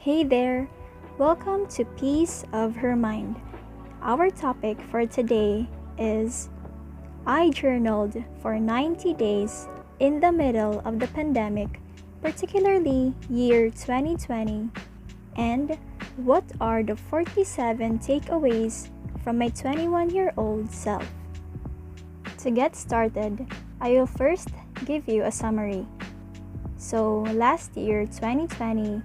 Hey there! Welcome to Peace of Her Mind. Our topic for today is I journaled for 90 days in the middle of the pandemic, particularly year 2020, and what are the 47 takeaways from my 21-year-old self? To get started, I will first give you a summary. So, last year, 2020,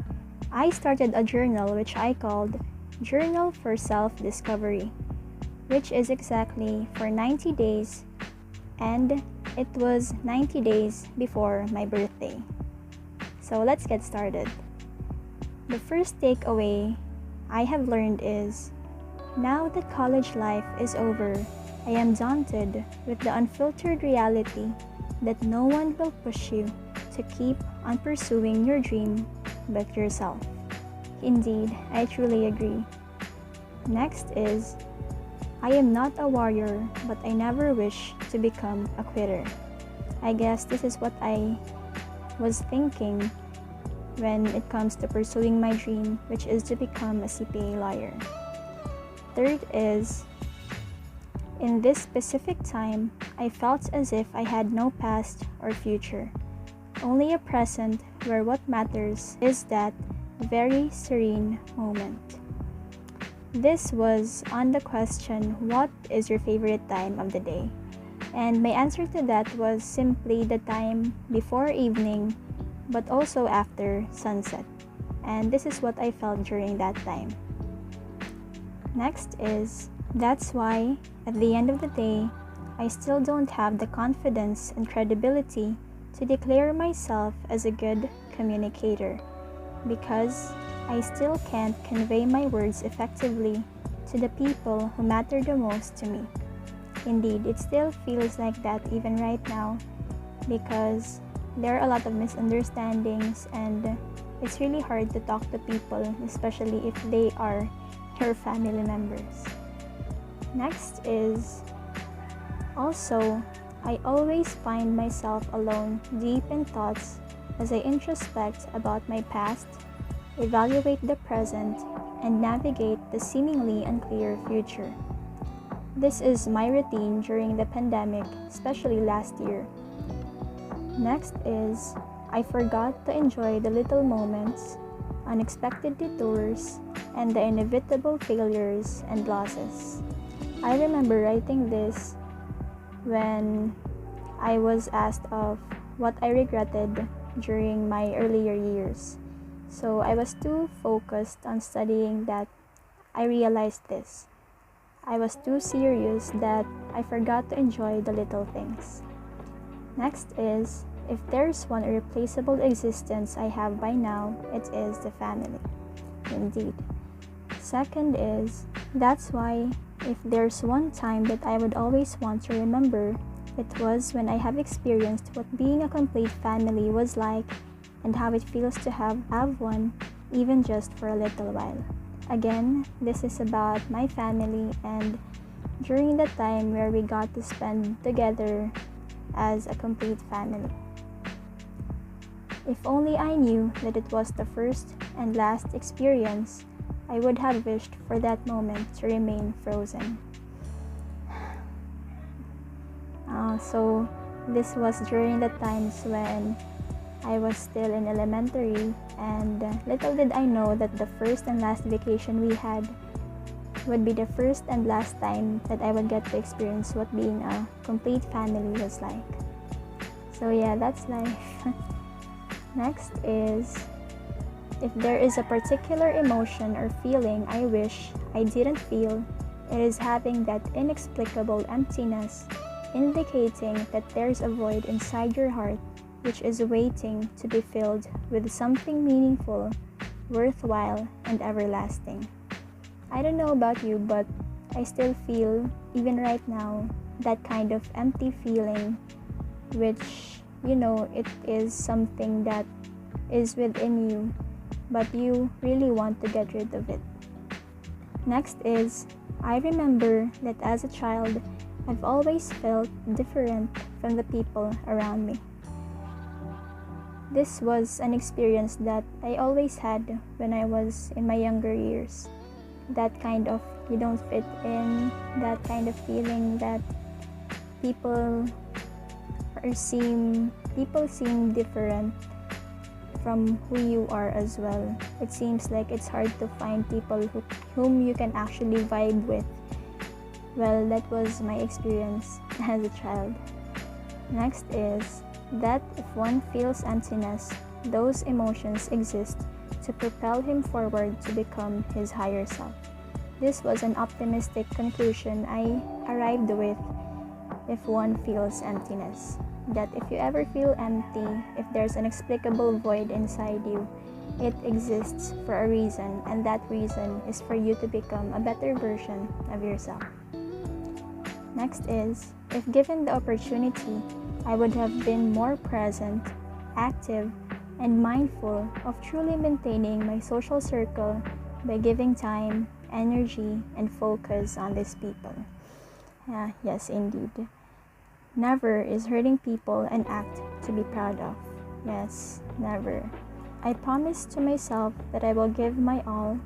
I started a journal which I called Journal for Self-Discovery, which is exactly for 90 days, and it was 90 days before my birthday. So let's get started. The first takeaway I have learned is, now that college life is over, I am daunted with the unfiltered reality that no one will push you to keep on pursuing your dream but yourself. Indeed, I truly agree. Next is, I am not a warrior, but I never wish to become a quitter. I guess this is what I was thinking when it comes to pursuing my dream, which is to become a CPA lawyer. Third is, in this specific time, I felt as if I had no past or future, only a present where what matters is that very serene moment. This was on the question, what is your favorite time of the day? And my answer to that was simply the time before evening, but also after sunset. And this is what I felt during that time. Next is, that's why, at the end of the day, I still don't have the confidence and credibility to declare myself as a good communicator, because I still can't convey my words effectively to the people who matter the most to me. Indeed, it still feels like that even right now, because there are a lot of misunderstandings and it's really hard to talk to people, especially if they are your family members. Next is, also, I always find myself alone, deep in thoughts, as I introspect about my past, evaluate the present, and navigate the seemingly unclear future. This is my routine during the pandemic, especially last year. Next is, I forgot to enjoy the little moments, unexpected detours, and the inevitable failures and losses. I remember writing this when I was asked of what I regretted during my earlier years. So I was too focused on studying that I realized this. I was too serious that I forgot to enjoy the little things. Next is, if there's one irreplaceable existence I have by now, it is the family. Indeed. Second is, that's why if there's one time that I would always want to remember, it was when I have experienced what being a complete family was like and how it feels to have one, even just for a little while. Again, this is about my family and during the time where we got to spend together as a complete family. If only I knew that it was the first and last experience, I would have wished for that moment to remain frozen. So this was during the times when I was still in elementary, and little did I know that the first and last vacation we had would be the first and last time that I would get to experience what being a complete family was like. So yeah, that's life. Next is, if there is a particular emotion or feeling I wish I didn't feel, it is having that inexplicable emptiness, indicating that there's a void inside your heart which is waiting to be filled with something meaningful, worthwhile, and everlasting. I don't know about you, but I still feel, even right now, that kind of empty feeling, which, it is something that is within you, but you really want to get rid of it. Next is, I remember that as a child, I've always felt different from the people around me. This was an experience that I always had when I was in my younger years. That kind of you don't fit in, that kind of feeling that people seem different from who you are as well. It seems like it's hard to find people whom you can actually vibe with. Well, that was my experience as a child. Next is that if one feels emptiness, those emotions exist to propel him forward to become his higher self. This was an optimistic conclusion I arrived with if one feels emptiness. That if you ever feel empty, if there's an inexplicable void inside you, it exists for a reason, and that reason is for you to become a better version of yourself. Next is, if given the opportunity, I would have been more present, active, and mindful of truly maintaining my social circle by giving time, energy, and focus on these people. Yes, indeed. Never is hurting people an act to be proud of. Yes, never. I promise to myself that I will give my all,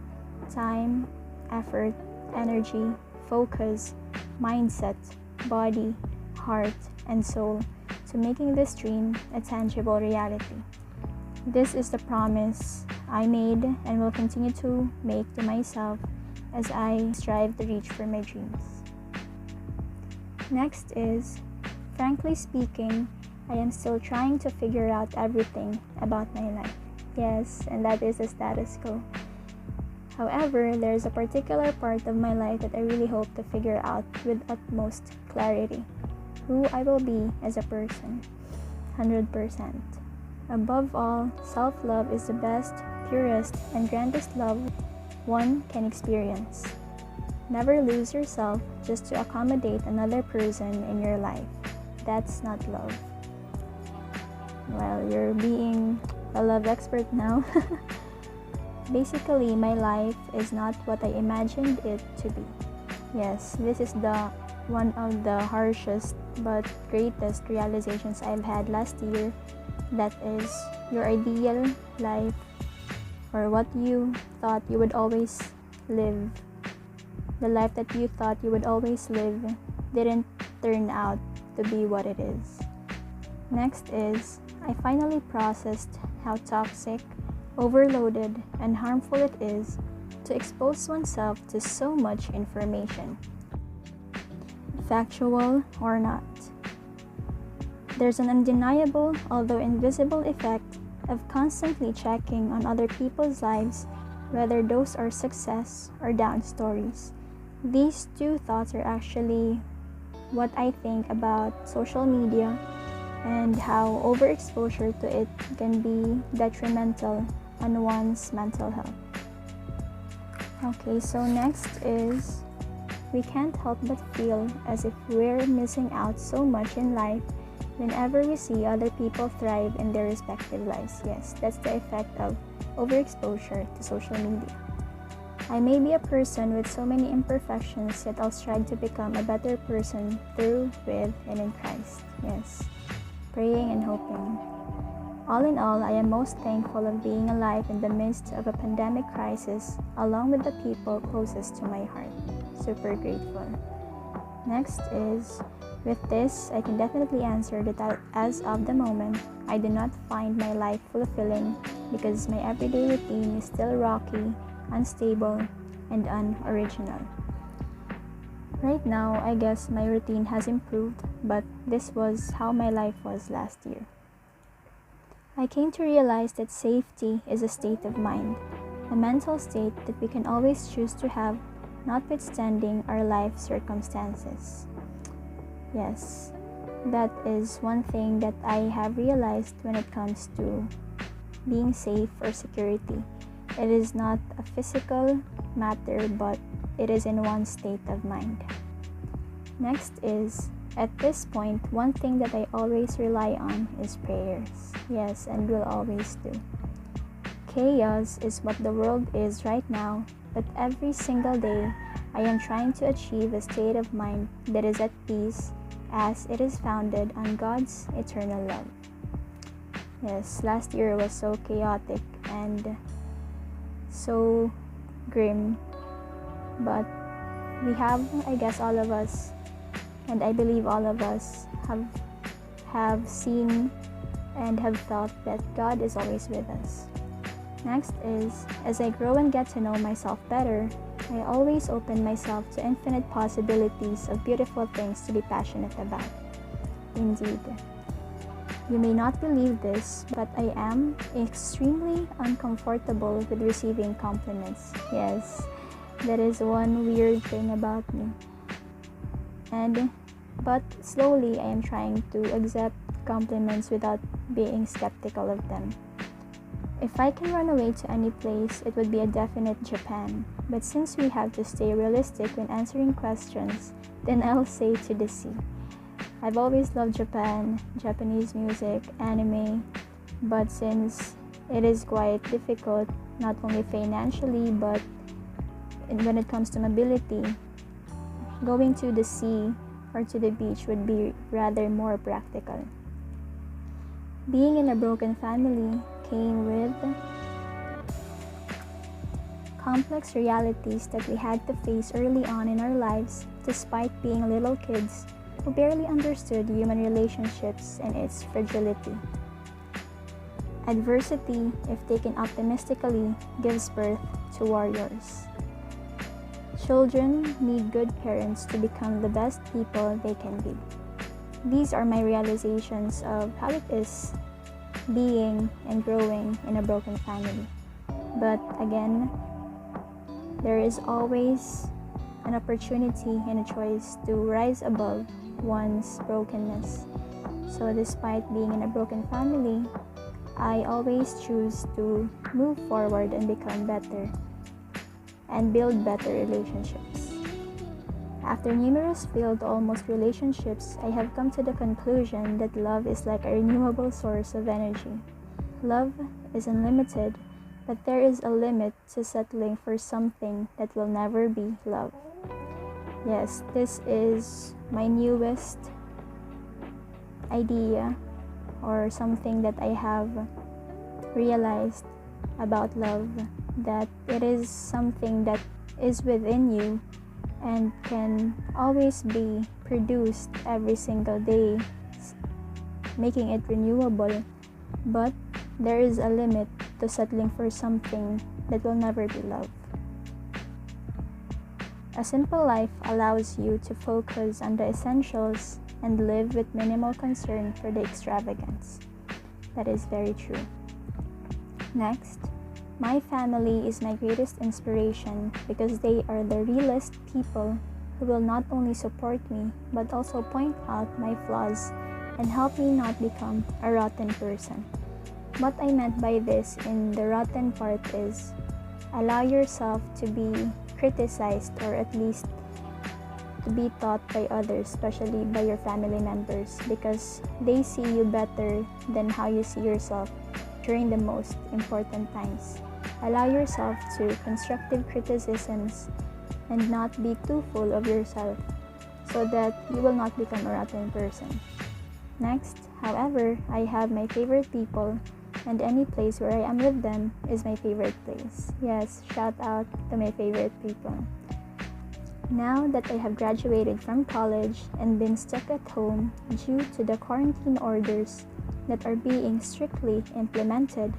time, effort, energy, focus, mindset, body, heart, and soul to making this dream a tangible reality. This is the promise I made and will continue to make to myself as I strive to reach for my dreams. Next is, frankly speaking, I am still trying to figure out everything about my life. Yes, and that is the status quo. However, there is a particular part of my life that I really hope to figure out with utmost clarity. Who I will be as a person. 100%. Above all, self-love is the best, purest, and grandest love one can experience. Never lose yourself just to accommodate another person in your life. That's not love. Well, you're being a love expert now. Basically, my life is not what I imagined it to be. Yes, this is one of the harshest but greatest realizations I've had last year. That is, your ideal life, or what you thought you would always live, the life that you thought you would always live, didn't turn out to be what it is. Next is, I finally processed how toxic, overloaded, and harmful it is to expose oneself to so much information, factual or not. There's an undeniable, although invisible, effect of constantly checking on other people's lives, whether those are success or down stories. These two thoughts are actually what I think about social media and how overexposure to it can be detrimental on one's mental health. Okay, so next is, we can't help but feel as if we're missing out so much in life whenever we see other people thrive in their respective lives. Yes, that's the effect of overexposure to social media. I may be a person with so many imperfections, yet I'll strive to become a better person through, with, and in Christ. Yes, praying and hoping. All in all, I am most thankful of being alive in the midst of a pandemic crisis, along with the people closest to my heart. Super grateful. Next is, with this, I can definitely answer that as of the moment, I do not find my life fulfilling because my everyday routine is still rocky, unstable, and unoriginal. Right now, I guess my routine has improved, but this was how my life was last year. I came to realize that safety is a state of mind, a mental state that we can always choose to have, notwithstanding our life circumstances. Yes, that is one thing that I have realized when it comes to being safe or security. It is not a physical matter, but it is in one's state of mind. Next is, at this point, one thing that I always rely on is prayers. Yes, and will always do. Chaos is what the world is right now, but every single day, I am trying to achieve a state of mind that is at peace, as it is founded on God's eternal love. Yes, last year was so chaotic and so grim, but we have, I guess, all of us, and I believe all of us have seen and have felt that God is always with us. Next is, as I grow and get to know myself better, I always open myself to infinite possibilities of beautiful things to be passionate about. Indeed. You may not believe this, but I am extremely uncomfortable with receiving compliments. Yes, that is one weird thing about me. But slowly I am trying to accept compliments without being skeptical of them. If I can run away to any place, it would be a definite Japan. But since we have to stay realistic when answering questions, then I'll say to the sea. I've always loved Japan, Japanese music, anime, but since it is quite difficult, not only financially, but when it comes to mobility, going to the sea or to the beach would be rather more practical. Being in a broken family came with complex realities that we had to face early on in our lives, despite being little kids who barely understood human relationships and its fragility. Adversity, if taken optimistically, gives birth to warriors. Children need good parents to become the best people they can be. These are my realizations of how it is being and growing in a broken family. But again, there is always an opportunity and a choice to rise above one's brokenness. So despite being in a broken family, I always choose to move forward and become better and build better relationships. After numerous failed almost relationships, I have come to the conclusion that love is like a renewable source of energy. Love is unlimited, but there is a limit to settling for something that will never be love. Yes, this is my newest idea or something that I have realized about love, that it is something that is within you and can always be produced every single day, making it renewable, but there is a limit to settling for something that will never be love. A simple life allows you to focus on the essentials and live with minimal concern for the extravagance. That is very true. Next, my family is my greatest inspiration because they are the realest people who will not only support me but also point out my flaws and help me not become a rotten person. What I meant by this in the rotten part is allow yourself to be criticized or at least to be taught by others, especially by your family members, because they see you better than how you see yourself during the most important times. Allow yourself to constructive criticisms and not be too full of yourself so that you will not become a rotten person. Next, however, I have my favorite people, and any place where I am with them is my favorite place. Yes, shout out to my favorite people. Now that I have graduated from college and been stuck at home due to the quarantine orders that are being strictly implemented,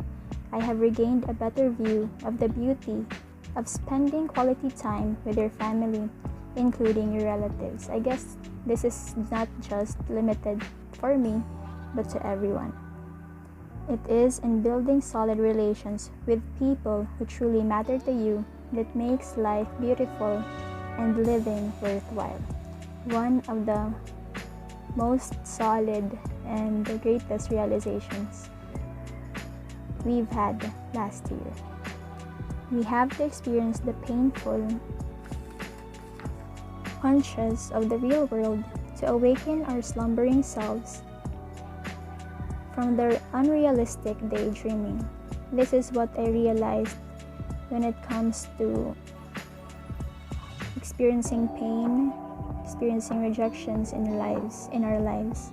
I have regained a better view of the beauty of spending quality time with your family, including your relatives. I guess this is not just limited for me, but to everyone. It is in building solid relations with people who truly matter to you that makes life beautiful and living worthwhile. One of the most solid and the greatest realizations we've had last year. We have to experience the painful punches of the real world to awaken our slumbering selves from their unrealistic daydreaming. This is what I realized when it comes to experiencing pain, experiencing rejections in our lives.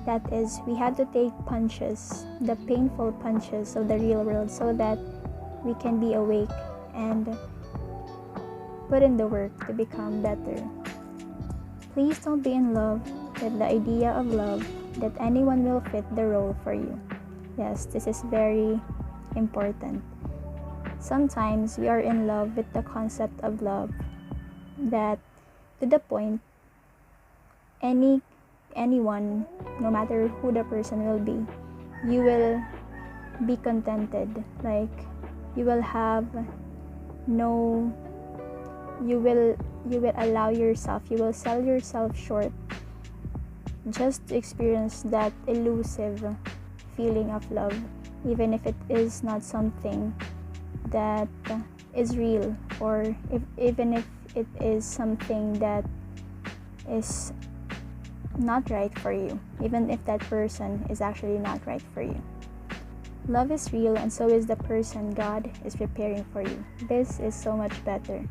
That is, we had to take punches, the painful punches of the real world, so that we can be awake and put in the work to become better. Please don't be in love with the idea of love that anyone will fit the role for you. Yes, this is very important. Sometimes we are in love with the concept of love that, to the point, anyone, no matter who the person will be, you will be contented. Like, you will have no, you will allow yourself, you will sell yourself short just to experience that elusive feeling of love, even if it is not something that is real, or even if it is something that is not right for you, even if that person is actually not right for you. Love is real, and so is the person God is preparing for you. This is so much better.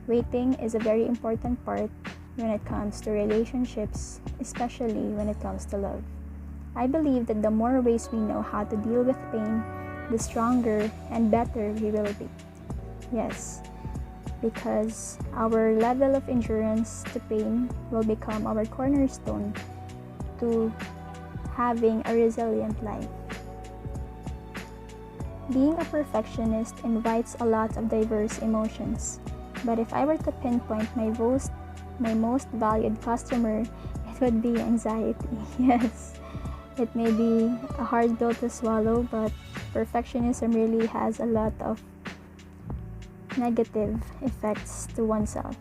Waiting is a very important part when it comes to relationships, especially when it comes to love. I believe that the more ways we know how to deal with pain, the stronger and better we will be. Yes, because our level of endurance to pain will become our cornerstone to having a resilient life. Being a perfectionist invites a lot of diverse emotions, but if I were to pinpoint my most valued customer, it would be anxiety. Yes, it may be a hard pill to swallow, but perfectionism really has a lot of negative effects to oneself.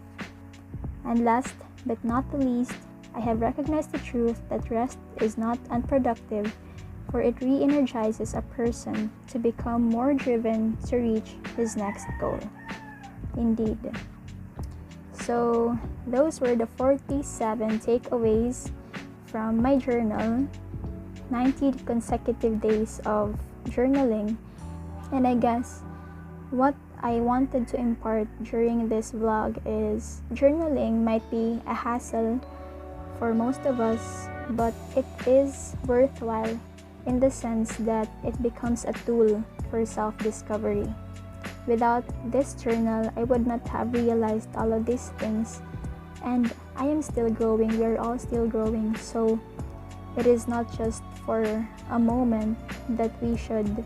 And last but not the least, I have recognized the truth that rest is not unproductive, for it re-energizes a person to become more driven to reach his next goal. Indeed. So, those were the 47 takeaways from my journal, 90 consecutive days of journaling. And I guess what I wanted to impart during this vlog is journaling might be a hassle for most of us, but it is worthwhile in the sense that it becomes a tool for self-discovery. Without this journal, I would not have realized all of these things, and I am still growing. We are all still growing, so it is not just for a moment that we should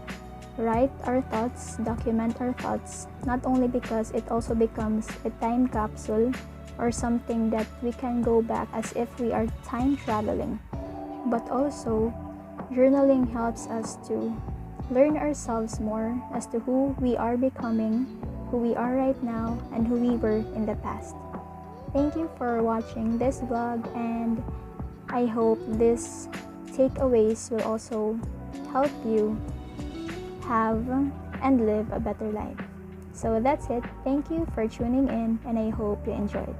write our thoughts, document our thoughts, not only because it also becomes a time capsule or something that we can go back as if we are time traveling, but also journaling helps us to learn ourselves more as to who we are becoming, who we are right now, and who we were in the past. Thank you for watching this vlog, and I hope these takeaways will also help you have and live a better life. So that's it. Thank you for tuning in, and I hope you enjoyed.